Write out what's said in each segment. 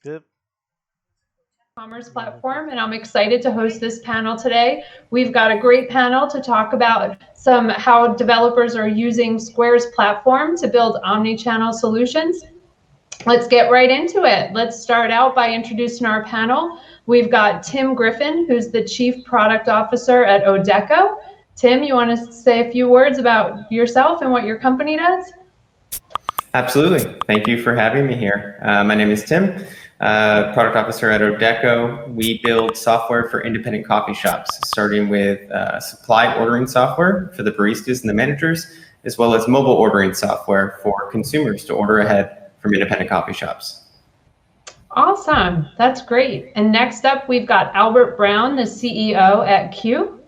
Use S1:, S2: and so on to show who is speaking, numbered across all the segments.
S1: Good.
S2: Commerce platform, and I'm excited to host this panel today. We've got a great panel to talk about how developers are using Square's platform to build omnichannel solutions. Let's get right into it. Let's start out by introducing our panel. We've got Tim Griffin, who's the Chief Product Officer at Odeko. Tim, you want to say a few words about yourself and what your company does?
S3: Absolutely. Thank you for having me here. My name is Tim, product officer at Odeko. We build software for independent coffee shops, starting with supply ordering software for the baristas and the managers, as well as mobile ordering software for consumers to order ahead from independent coffee shops.
S2: Awesome. That's great. And next up, we've got Albert Brown, the CEO at Kyoo.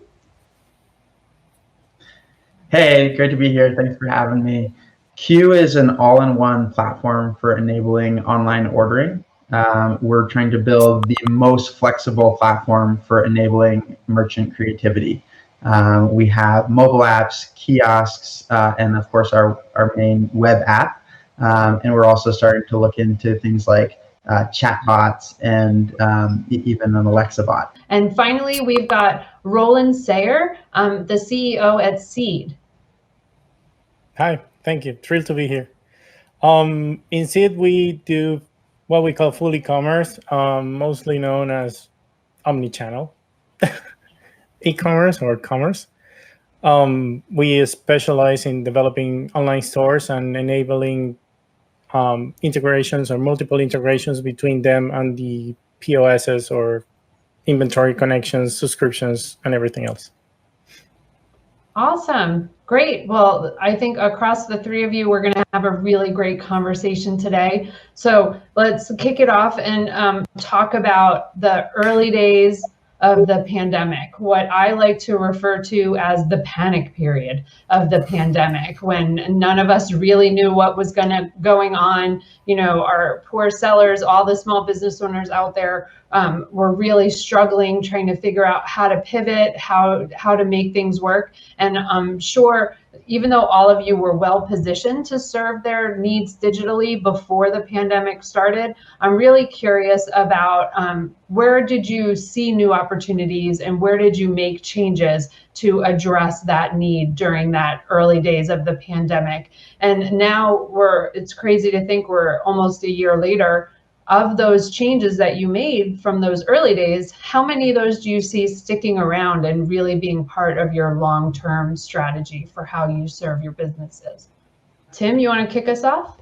S4: Hey, great to be here. Thanks for having me. Kyoo is an all-in-one platform for enabling online ordering. We're trying to build the most flexible platform for enabling merchant creativity. We have mobile apps, kiosks, and of course our main web app. And we're also starting to look into things like chatbots and even an Alexa bot.
S2: And finally, we've got Roland Sayer, the CEO at Seed.
S1: Hi, thank you. Thrilled to be here. In Seed, we do what we call full e-commerce, mostly known as omnichannel e-commerce or commerce. We specialize in developing online stores and enabling integrations or multiple integrations between them and the POSs or inventory connections, subscriptions, and everything else.
S2: Awesome. Great. Well, I think across the three of you, we're going to have a really great conversation today. So let's kick it off and talk about the early days of the pandemic, what I like to refer to as the panic period of the pandemic, when none of us really knew what was going on. You know, our poor sellers, all the small business owners out there were really struggling, trying to figure out how to pivot, how to make things work. And I'm sure, even though all of you were well positioned to serve their needs digitally before the pandemic started, I'm really curious about where did you see new opportunities and where did you make changes to address that need during that early days of the pandemic? And now it's crazy to think we're almost a year later. Of those changes that you made from those early days, how many of those do you see sticking around and really being part of your long-term strategy for how you serve your businesses? Tim, you want to kick us off?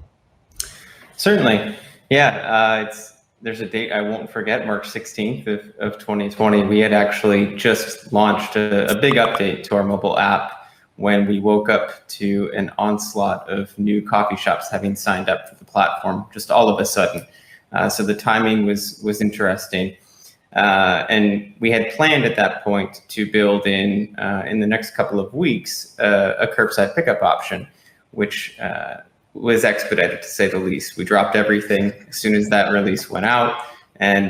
S3: Certainly. Yeah, there's a date I won't forget, March 16th of 2020. We had actually just launched a big update to our mobile app when we woke up to an onslaught of new coffee shops having signed up for the platform, just all of a sudden. So the timing was interesting, and we had planned at that point to build in the next couple of weeks a curbside pickup option, which was expedited to say the least. We dropped everything as soon as that release went out, and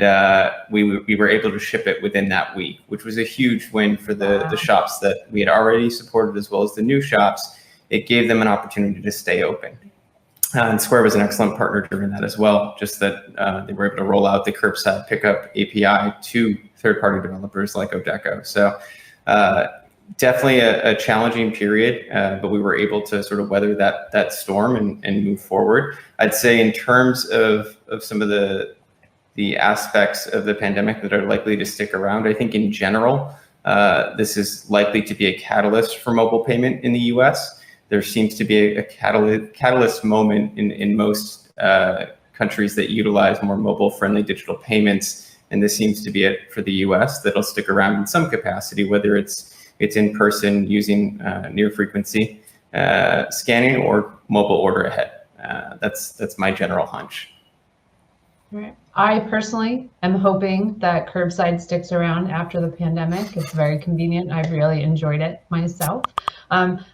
S3: we were able to ship it within that week, which was a huge win for the shops that we had already supported as well as the new shops. It gave them an opportunity to stay open. And Square was an excellent partner during that as well, just that they were able to roll out the curbside pickup API to third-party developers like Odeko. So definitely a challenging period, but we were able to sort of weather that storm and move forward. I'd say in terms of some of the aspects of the pandemic that are likely to stick around, I think in general, this is likely to be a catalyst for mobile payment in the US. There seems to be a catalyst moment in most countries that utilize more mobile-friendly digital payments, and this seems to be it for the U.S. That'll stick around in some capacity, whether it's in person using near frequency scanning or mobile order ahead. That's my general hunch.
S2: Right. I personally am hoping that curbside sticks around after the pandemic. It's very convenient. I've really enjoyed it myself.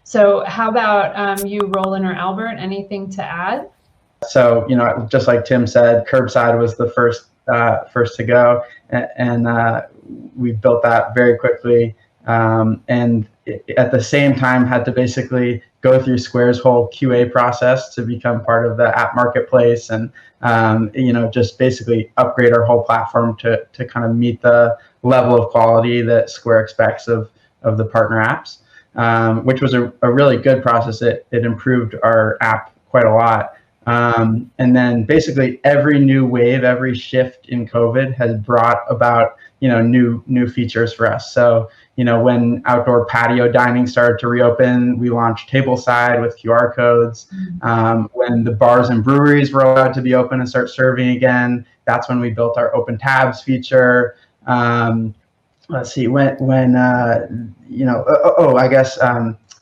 S2: So how about you, Roland or Albert, anything to add?
S4: So, just like Tim said, curbside was the first to go, and we built that very quickly. and at the same time had to basically go through Square's whole QA process to become part of the app marketplace, and just basically upgrade our whole platform to kind of meet the level of quality that Square expects of the partner apps, which was a really good process. It improved our app quite a lot. And then basically every new wave, every shift in COVID has brought about new features for us. So when outdoor patio dining started to reopen, we launched Tableside with QR codes. When the bars and breweries were allowed to be open and start serving again, that's when we built our open tabs feature. Let's see,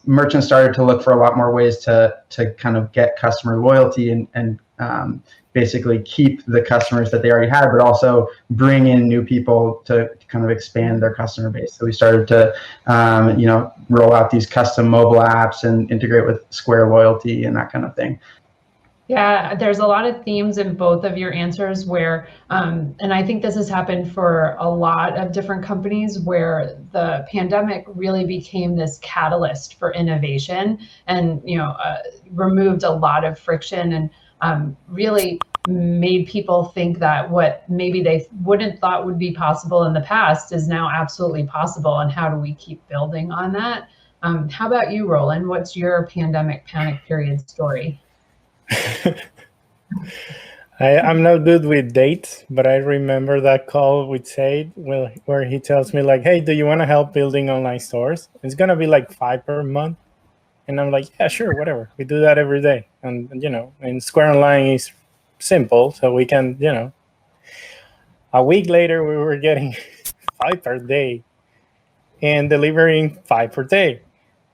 S4: merchants started to look for a lot more ways to kind of get customer loyalty and basically keep the customers that they already had, but also bring in new people to kind of expand their customer base. So we started to, roll out these custom mobile apps and integrate with Square loyalty and that kind of thing.
S2: Yeah, there's a lot of themes in both of your answers where, and I think this has happened for a lot of different companies, where the pandemic really became this catalyst for innovation and, removed a lot of friction and really made people think that what maybe they wouldn't thought would be possible in the past is now absolutely possible. And how do we keep building on that? How about you, Roland? What's your pandemic panic period story?
S1: I'm not good with dates, but I remember that call with Saer where he tells me like, hey, do you want to help building online stores? It's going to be like 5 per month. And I'm like, yeah, sure, whatever. We do that every day. And, and Square Online is simple. So we can, a week later, we were getting 5 per day and delivering 5 per day.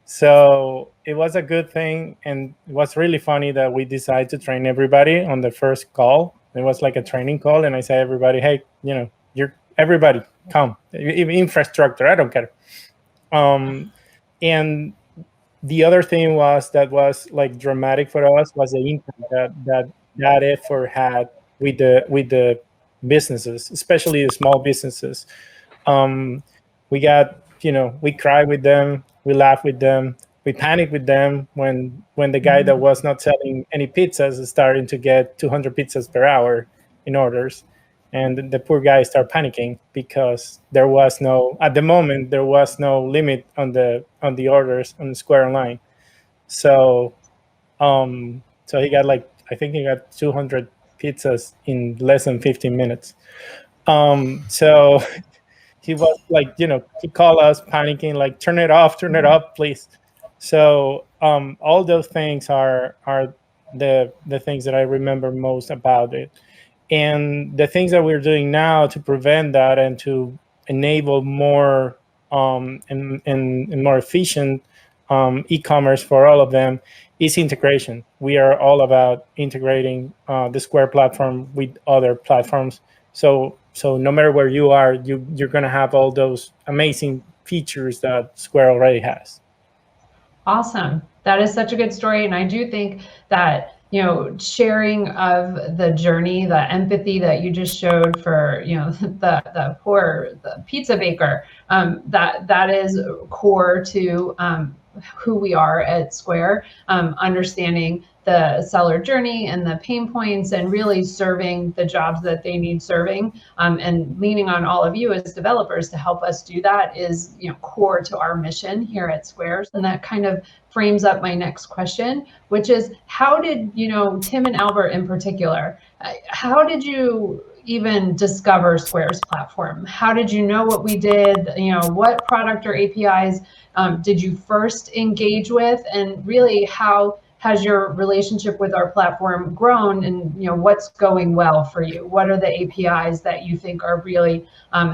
S1: So it was a good thing. And it was really funny that we decided to train everybody on the first call. It was like a training call. And I said, everybody, hey, everybody come, even infrastructure, I don't care. And the other thing was like dramatic for us was the impact that effort had with the businesses, especially the small businesses. We got, we cried with them, we laughed with them, we panicked with them when the guy that was not selling any pizzas is starting to get 200 pizzas per hour in orders. And the poor guy started panicking because at the moment there was no limit on the orders on Square Online. So so he got I think he got 200 pizzas in less than 15 minutes. So he was like, he called us panicking, like, turn it off, please. So all those things are the things that I remember most about it. And the things that we're doing now to prevent that and to enable more and more efficient e-commerce for all of them is integration. We are all about integrating the Square platform with other platforms. So no matter where you are, you're going to have all those amazing features that Square already has.
S2: Awesome. That is such a good story. And I do think that sharing of the journey, the empathy that you just showed for, the pizza baker, that is core to who we are at Square, understanding the seller journey and the pain points and really serving the jobs that they need serving, and leaning on all of you as developers to help us do that is core to our mission here at Square. And that kind of frames up my next question, which is, how did Tim and Albert in particular, how did you even discover Square's platform? How did you know what we did? What product or APIs did you first engage with? And really, how has your relationship with our platform grown, and what's going well for you? What are the APIs that you think are really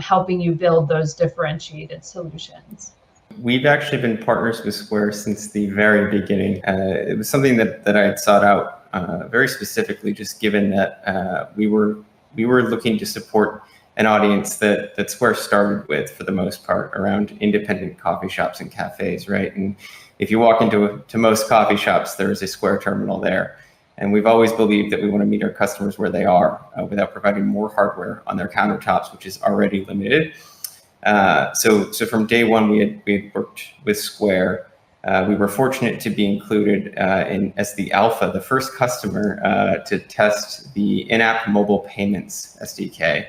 S2: helping you build those differentiated solutions?
S3: We've actually been partners with Square since the very beginning. It was something that I had sought out very specifically, just given that we were looking to support an audience that Square started with, for the most part, around independent coffee shops and cafes, right? And if you walk into most coffee shops, there is a Square terminal there. And we've always believed that we want to meet our customers where they are without providing more hardware on their countertops, which is already limited. So from day one, we had worked with Square. We were fortunate to be included as the alpha, the first customer to test the in-app mobile payments SDK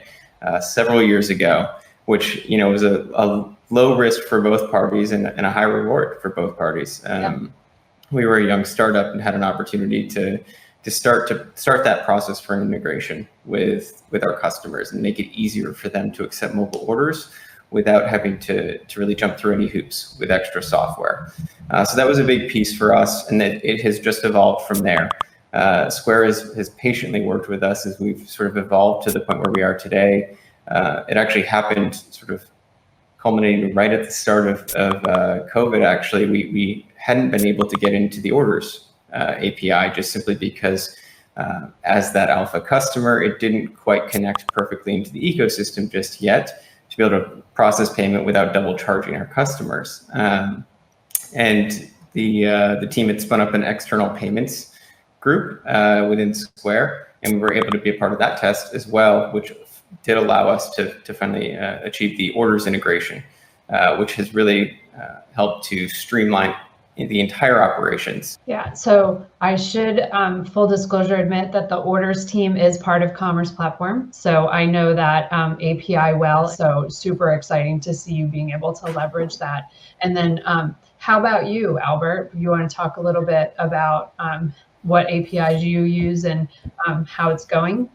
S3: several years ago, which was a low risk for both parties and a high reward for both parties. We were a young startup and had an opportunity to start that process for integration with our customers and make it easier for them to accept mobile orders without having to really jump through any hoops with extra software. So that was a big piece for us, and it has just evolved from there. Square has patiently worked with us as we've sort of evolved to the point where we are today. It actually happened sort of culminating right at the start of COVID. Actually, we hadn't been able to get into the orders API just simply because as that alpha customer, it didn't quite connect perfectly into the ecosystem just yet to be able to process payment without double charging our customers. And the team had spun up an external payments group within Square, and we were able to be a part of that test as well, which did allow us to finally achieve the orders integration, which has really helped to streamline the entire operations.
S2: Yeah, so I should, full disclosure, admit that the orders team is part of Commerce Platform. So I know that API well, so super exciting to see you being able to leverage that. And then how about you, Albert? You want to talk a little bit about what APIs you use and how it's going?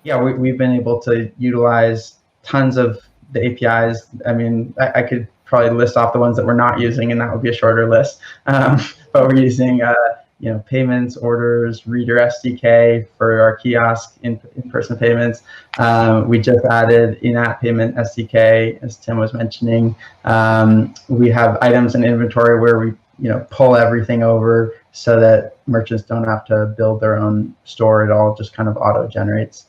S4: Yeah, we've been able to utilize tons of the APIs. I mean, I could probably list off the ones that we're not using, and that would be a shorter list. But we're using, payments, orders, Reader SDK for our kiosk in-person payments. We just added in-app payment SDK, as Tim was mentioning. We have items in inventory where we, pull everything over so that merchants don't have to build their own store. It all just kind of auto generates.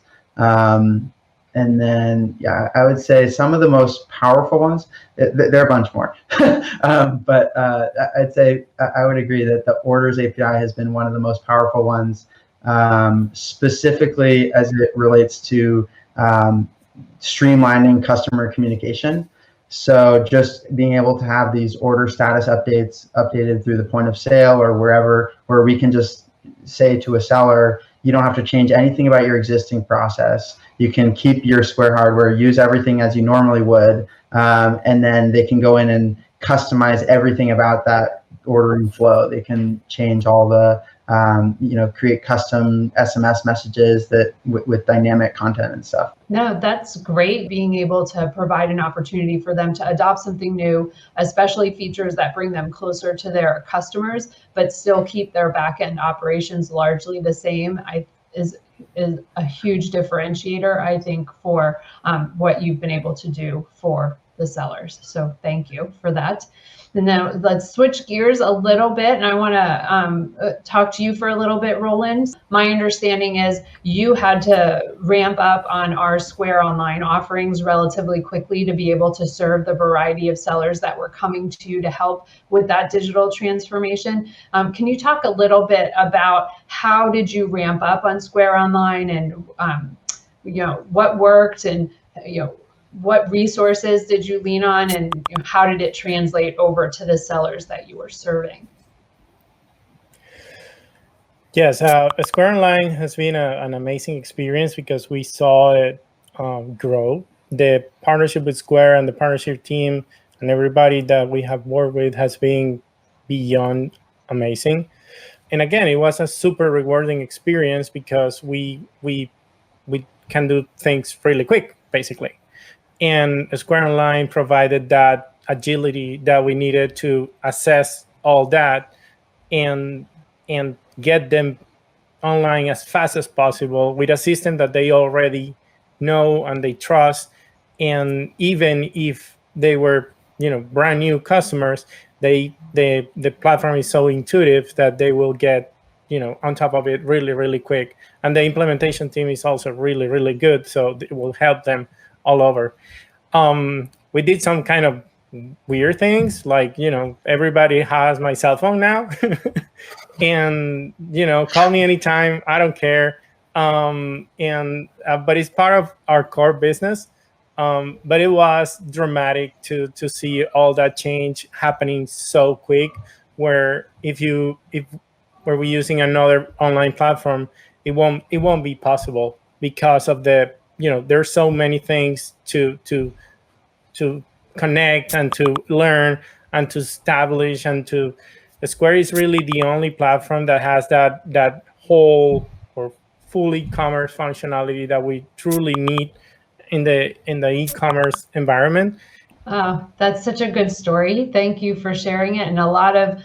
S4: And then, I would say some of the most powerful ones, there are a bunch more, but I'd say I would agree that the Orders API has been one of the most powerful ones, specifically as it relates to streamlining customer communication. So just being able to have these order status updates updated through the point of sale or wherever, where we can just say to a seller, you don't have to change anything about your existing process. You can keep your Square hardware, use everything as you normally would, and then they can go in and customize everything about that ordering flow. They can change all the, create custom SMS messages that with dynamic content and stuff.
S2: No, that's great, being able to provide an opportunity for them to adopt something new, especially features that bring them closer to their customers, but still keep their back-end operations largely the same. Is a huge differentiator, I think, for what you've been able to do for the sellers. So thank you for that. And now let's switch gears a little bit. And I want to talk to you for a little bit, Roland. My understanding is you had to ramp up on our Square Online offerings relatively quickly to be able to serve the variety of sellers that were coming to you to help with that digital transformation. Can you talk a little bit about how did you ramp up on Square Online and what worked and what resources did you lean on, and how did it translate over to the sellers that you were serving?
S1: Yes, Square Online has been an amazing experience because we saw it grow. The partnership with Square and the partnership team and everybody that we have worked with has been beyond amazing. And again, it was a super rewarding experience because we can do things really quick, basically. And Square Online provided that agility that we needed to assess all that and get them online as fast as possible with a system that they already know and they trust. And even if they were, brand new customers, the platform is so intuitive that they will get, on top of it really, really quick. And the implementation team is also really, really good. So it will help them all over. We did some kind of weird things, like, everybody has my cell phone now and, call me anytime. I don't care. But it's part of our core business. But it was dramatic to see all that change happening so quick. Where if we're using another online platform, it won't be possible because of the there's so many things to connect and to learn and to establish and to Square is really the only platform that has that whole or full e-commerce functionality that we truly need in the e-commerce environment.
S2: That's such a good story. Thank you for sharing it, and a lot of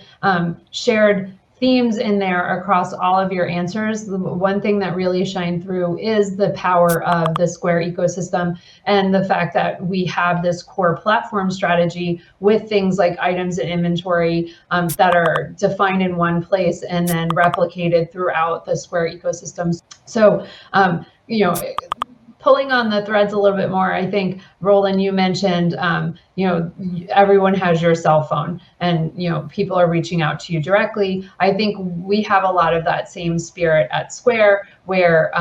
S2: shared themes in there across all of your answers. The one thing that really shined through is the power of the Square ecosystem and the fact that we have this core platform strategy with things like items and inventory that are defined in one place and then replicated throughout the Square ecosystems. So, pulling on the threads a little bit more, I think, Roland, you mentioned, everyone has your cell phone and, people are reaching out to you directly. I think we have a lot of that same spirit at Square where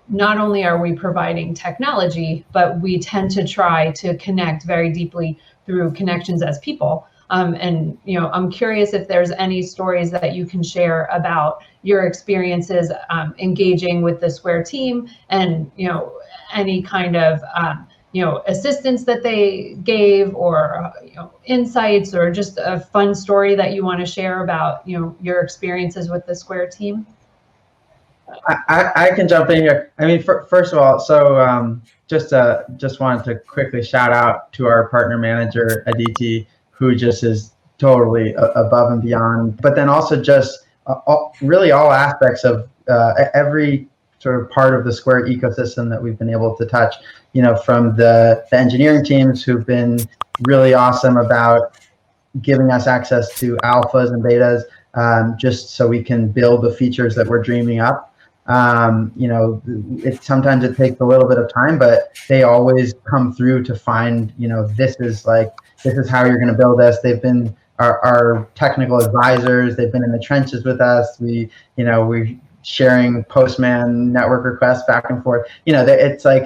S2: not only are we providing technology, but we tend to try to connect very deeply through connections as people. I'm curious if there's any stories that you can share about your experiences engaging with the Square team and, any kind of, assistance that they gave or, insights or just a fun story that you want to share about, your experiences with the Square team.
S4: I can jump in here. I mean, first of all, so just wanted to quickly shout out to our partner manager, Aditi, who just is totally above and beyond. But then also just really all aspects of every sort of part of the Square ecosystem that we've been able to touch, from the engineering teams who've been really awesome about giving us access to alphas and betas, just so we can build the features that we're dreaming up. Sometimes it takes a little bit of time, but they always come through to find, this is how you're going to build this. They've been our technical advisors. They've been in the trenches with us. We're sharing Postman network requests back and forth. It's like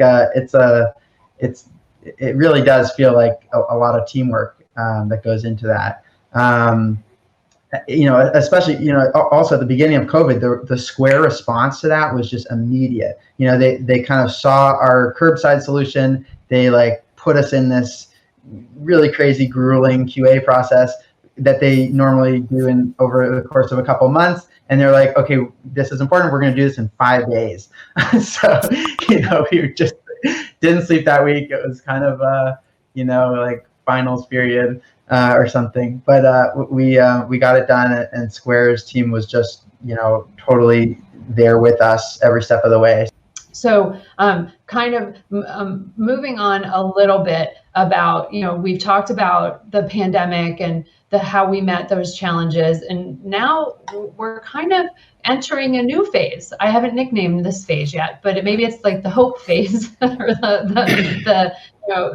S4: it really does feel like a lot of teamwork that goes into that. Especially, also at the beginning of COVID, the Square response to that was just immediate. They kind of saw our curbside solution. They put us in this really crazy, grueling QA process that they normally do over the course of a couple months. And they're like, okay, this is important. We're going to do this in 5 days. So, we just didn't sleep that week. It was kind of, finals period. Or something, but we got it done, and Square's team was just totally there with us every step of the way.
S2: So kind of moving on a little bit about, we've talked about the pandemic and how we met those challenges, and now we're kind of entering a new phase. I haven't nicknamed this phase yet, but maybe it's like the hope phase or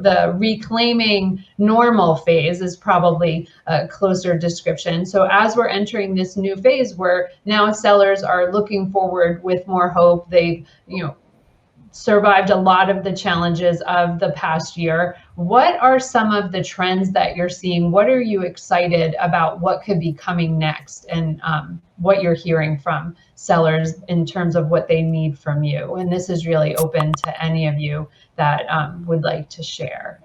S2: the reclaiming normal phase is probably a closer description. So as we're entering this new phase where now sellers are looking forward with more hope, they've, survived a lot of the challenges of the past year. What are some of the trends that you're seeing? What are you excited about what could be coming next, and what you're hearing from sellers in terms of what they need from you? And this is really open to any of you that would like to share.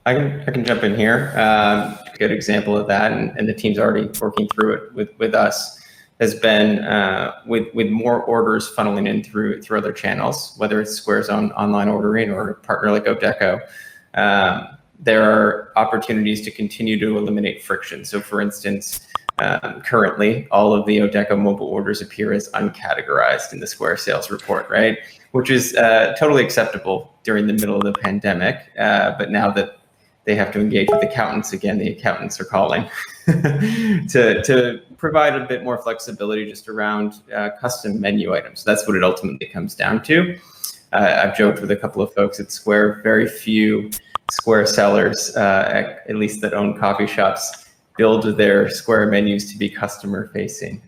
S3: I can jump in here. A good example of that, and the team's already working through it with us, has been with more orders funneling in through other channels, whether it's Square's own online ordering or a partner like Odeko. There are opportunities to continue to eliminate friction. So for instance, currently all of the Odeko mobile orders appear as uncategorized in the Square sales report, right? Which is totally acceptable during the middle of the pandemic. But now that they have to engage with accountants again, the accountants are calling to provide a bit more flexibility just around custom menu items. That's what it ultimately comes down to. I've joked with a couple of folks at Square, very few Square sellers, at least that own coffee shops, build their Square menus to be customer facing.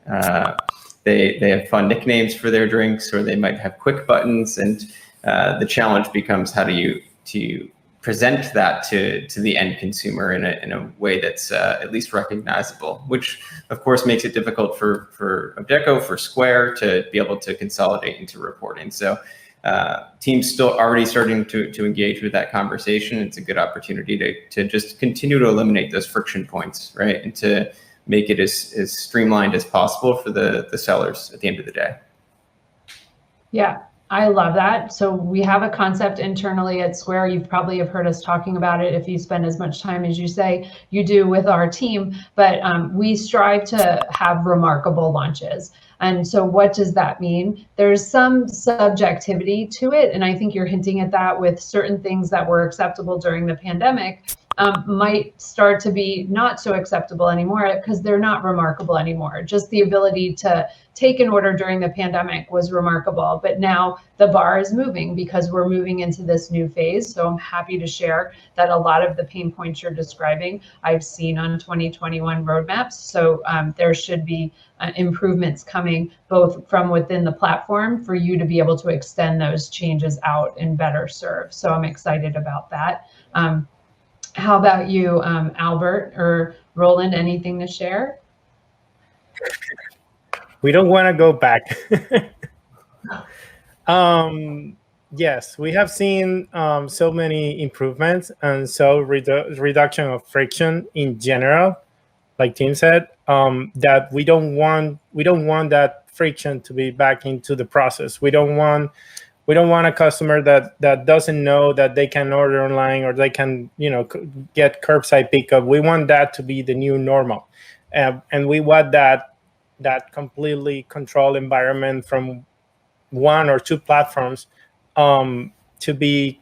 S3: They have fun nicknames for their drinks, or they might have quick buttons, and The challenge becomes how do you present that to the end consumer in a way that's at least recognizable, which of course makes it difficult for Odeko, for Square to be able to consolidate into reporting. So teams still already starting to engage with that conversation. It's a good opportunity to just continue to eliminate those friction points, right? And to make it as streamlined as possible for the sellers at the end of the day.
S2: Yeah, I love that. So we have a concept internally at Square. You probably have heard us talking about it if you spend as much time as you say you do with our team, but we strive to have remarkable launches. And so what does that mean? There's some subjectivity to it. And I think you're hinting at that with certain things that were acceptable during the pandemic might start to be not so acceptable anymore because they're not remarkable anymore. Just the ability to take an order during the pandemic was remarkable, but now the bar is moving because we're moving into this new phase. So I'm happy to share that a lot of the pain points you're describing, I've seen on 2021 roadmaps. So there should be improvements coming both from within the platform for you to be able to extend those changes out and better serve. So I'm excited about that. How about you, Albert or Roland, anything to share?
S1: We don't want to go back. Yes, we have seen so many improvements and so reduction of friction in general, like Tim said, that we don't want that friction to be back into the process. We don't want a customer that doesn't know that they can order online or they can, get curbside pickup. We want that to be the new normal, and we want that completely controlled environment from one or two platforms to be,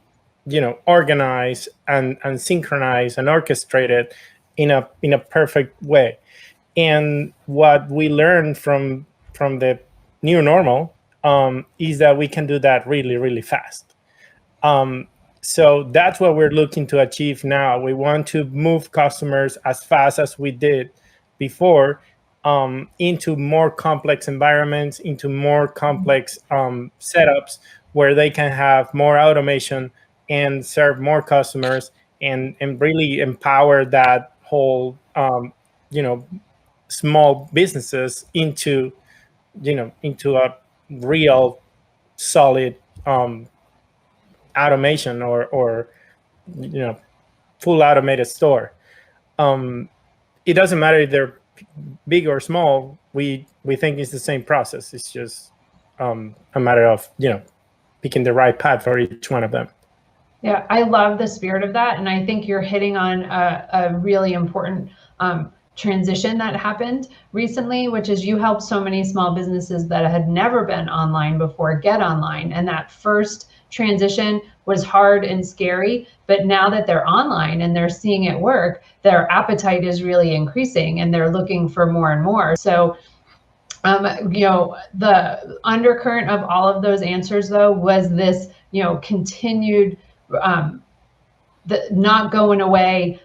S1: organized and synchronized and orchestrated in a perfect way. And what we learned from the new normal is that we can do that really, really fast. So that's what we're looking to achieve now. We want to move customers as fast as we did before into more complex environments, into more complex setups where they can have more automation and serve more customers and really empower that whole, small businesses into a real solid automation or full automated store. It doesn't matter if they're big or small. We think it's the same process. It's just a matter of picking the right path for each one of them.
S2: Yeah, I love the spirit of that, and I think you're hitting on a really important transition that happened recently, which is you helped so many small businesses that had never been online before get online, and that first transition was hard and scary, but now that they're online and they're seeing it work, their appetite is really increasing and they're looking for more and more. So the undercurrent of all of those answers though was this continued the not going away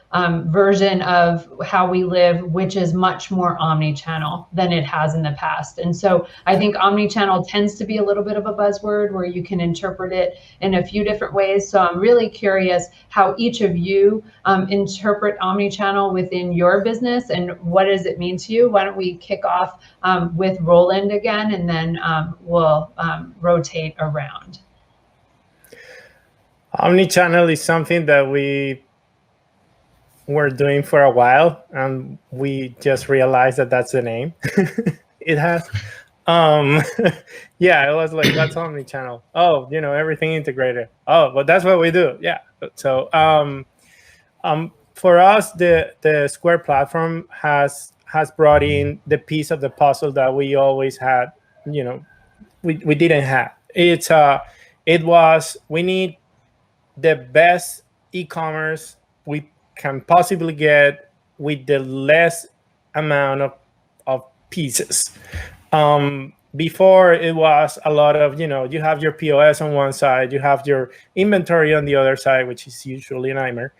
S2: version of how we live, which is much more omnichannel than it has in the past. And so I think omnichannel tends to be a little bit of a buzzword where you can interpret it in a few different ways. So I'm really curious how each of you interpret omnichannel within your business and what does it mean to you? Why don't we kick off with Roland again, and then we'll rotate around.
S1: Omnichannel is something that we were doing for a while, and we just realized that that's the name it has. Yeah, it was like, what's omnichannel? Oh, everything integrated. Oh, but that's what we do. Yeah. So for us, the Square platform has brought in the piece of the puzzle that we always had. We didn't have. We need the best e-commerce we can possibly get with the less amount of pieces. Before it was a lot of, you have your POS on one side, you have your inventory on the other side, which is usually a nightmare.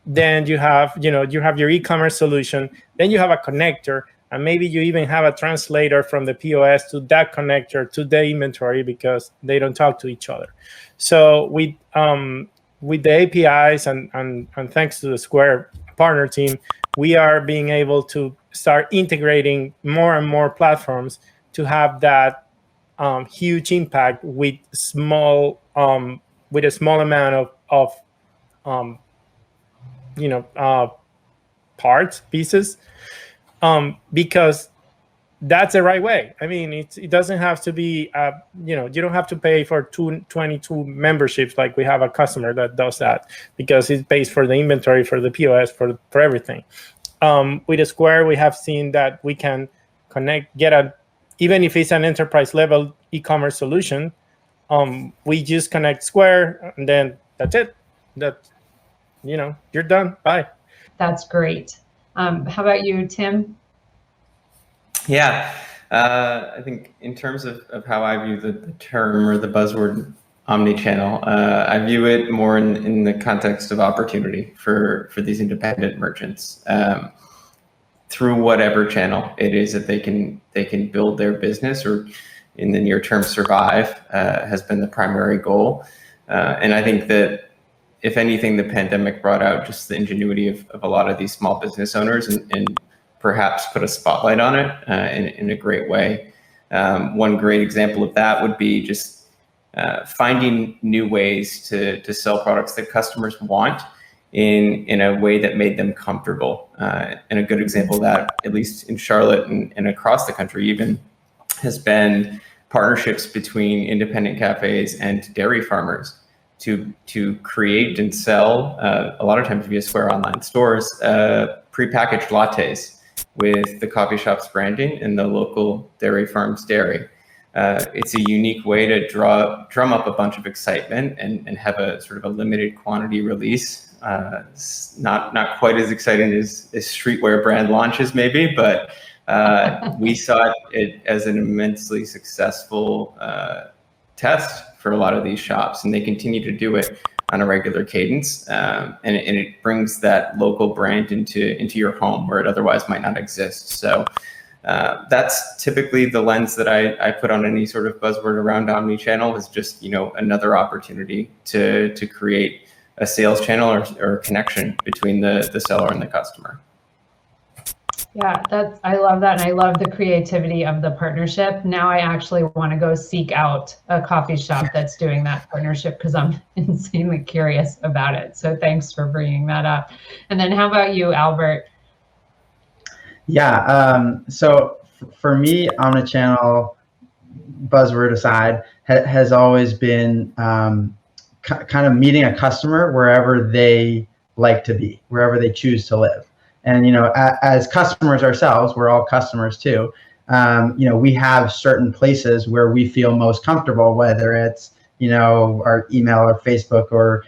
S1: Then you have your e-commerce solution, then you have a connector, And maybe you even have a translator from the POS to that connector to the inventory because they don't talk to each other. So with the APIs and thanks to the Square partner team, we are being able to start integrating more and more platforms to have that huge impact with a small amount of pieces, because that's the right way. I mean, it doesn't have to be, you don't have to pay for 22 memberships like we have a customer that does that, because it pays for the inventory, for the POS, for everything. With a Square, we have seen that we can connect, even if it's an enterprise level e-commerce solution, we just connect Square, and then that's it. You're done. Bye.
S2: That's great. How about you, Tim?
S3: Yeah, I think in terms of how I view the term or the buzzword omnichannel, I view it more in the context of opportunity for these independent merchants, through whatever channel it is that they can build their business or in the near term survive, has been the primary goal. And I think that if anything, the pandemic brought out just the ingenuity of a lot of these small business owners and perhaps put a spotlight on it in a great way. One great example of that would be just finding new ways to sell products that customers want in a way that made them comfortable. And a good example of that, at least in Charlotte and across the country even, has been partnerships between independent cafes and dairy farmers to create and sell, a lot of times via Square online stores, prepackaged lattes with the coffee shop's branding and the local dairy farm's dairy. It's a unique way to drum up a bunch of excitement and have a sort of a limited quantity release. It's not quite as exciting as streetwear brand launches maybe, but we saw it as an immensely successful test for a lot of these shops, and they continue to do it on a regular cadence, and it brings that local brand into your home where it otherwise might not exist. So that's typically the lens that I put on any sort of buzzword around omnichannel, is just another opportunity to create a sales channel or connection between the seller and the customer.
S2: Yeah, I love that. And I love the creativity of the partnership. Now I actually want to go seek out a coffee shop that's doing that partnership because I'm insanely curious about it. So thanks for bringing that up. And then how about you, Albert?
S4: Yeah, so for me, omnichannel, buzzword aside, has always been kind of meeting a customer wherever they like to be, wherever they choose to live. And, as customers ourselves, we're all customers too. We have certain places where we feel most comfortable, whether it's, our email or Facebook or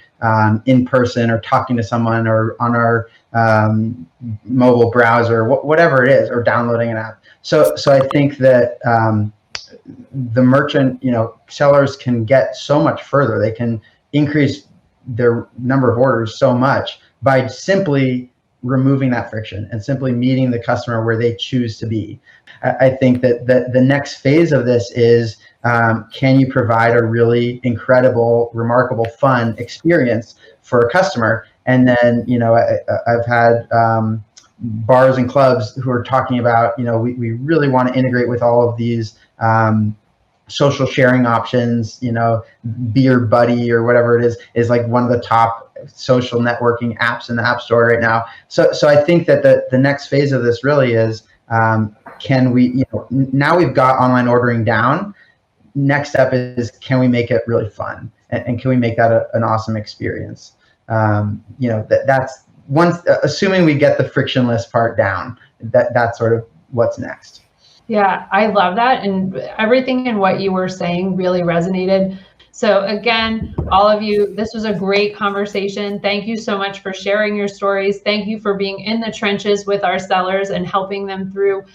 S4: in person or talking to someone or on our mobile browser, whatever it is, or downloading an app. So I think that the merchant, sellers can get so much further. They can increase their number of orders so much by simply removing that friction and simply meeting the customer where they choose to be. I think that the next phase of this is, can you provide a really incredible, remarkable, fun experience for a customer? And then, I've had bars and clubs who are talking about, we really want to integrate with all of these social sharing options, Beer Buddy or whatever it is like one of the top social networking apps in the App Store right now. So I think that the next phase of this really is, can we, now we've got online ordering down. Next step is, can we make it really fun? And can we make that an awesome experience? That's once, assuming we get the frictionless part down, that's sort of what's next.
S2: Yeah, I love that. And everything in what you were saying really resonated. So again, all of you, this was a great conversation. Thank you so much for sharing your stories. Thank you for being in the trenches with our sellers and helping them through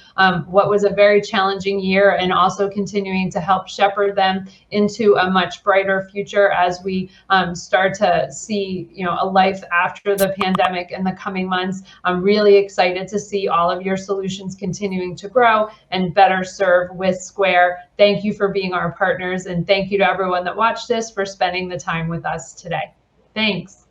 S2: what was a very challenging year, and also continuing to help shepherd them into a much brighter future as we start to see, a life after the pandemic in the coming months. I'm really excited to see all of your solutions continuing to grow and better serve with Square. Thank you for being our partners, and thank you to everyone that watched this for spending the time with us today. Thanks.